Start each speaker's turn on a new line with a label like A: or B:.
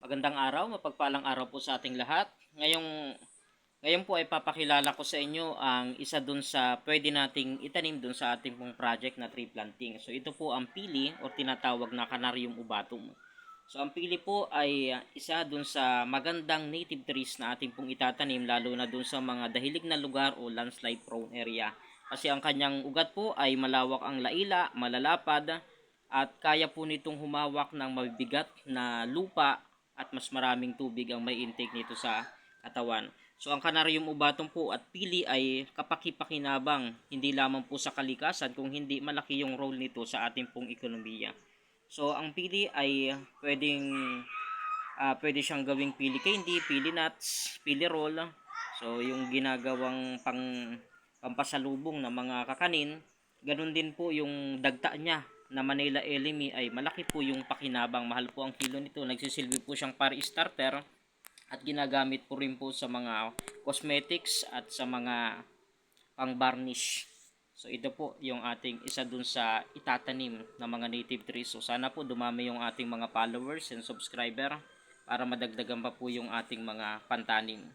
A: Magandang araw, mapagpalang araw po sa ating lahat. Ngayon po ay papakilala ko sa inyo ang isa dun sa pwede nating itanim dun sa ating pong project na tree planting. So ito po ang pili o tinatawag na Canarium ubatum. So ang pili po ay isa dun sa magandang native trees na ating pong itatanim, lalo na dun sa mga dahilig na lugar o landslide prone area. Kasi ang kanyang ugat po ay malawak ang laila, malalapad, at kaya po nitong humawak ng mabibigat na lupa at mas maraming tubig ang may intake nito sa katawan. So ang Canarium ubatum po at pili ay kapaki-pakinabang hindi lamang po sa kalikasan kung hindi malaki yung role nito sa ating pong ekonomiya. So ang pili ay pwede siyang gawing pili candy, pili nuts, pili roll. So yung ginagawang pampasalubong ng mga kakanin, ganun din po yung dagta niya na Manila Elemi ay malaki po yung pakinabang. Mahal po ang kilo nito. Nagsisilbi po siyang para starter at ginagamit po rin po sa mga cosmetics at sa mga pang varnish. So ito po yung ating isa dun sa itatanim ng mga native trees. So sana po dumami yung ating mga followers and subscriber para madagdagan pa po yung ating mga pantanim.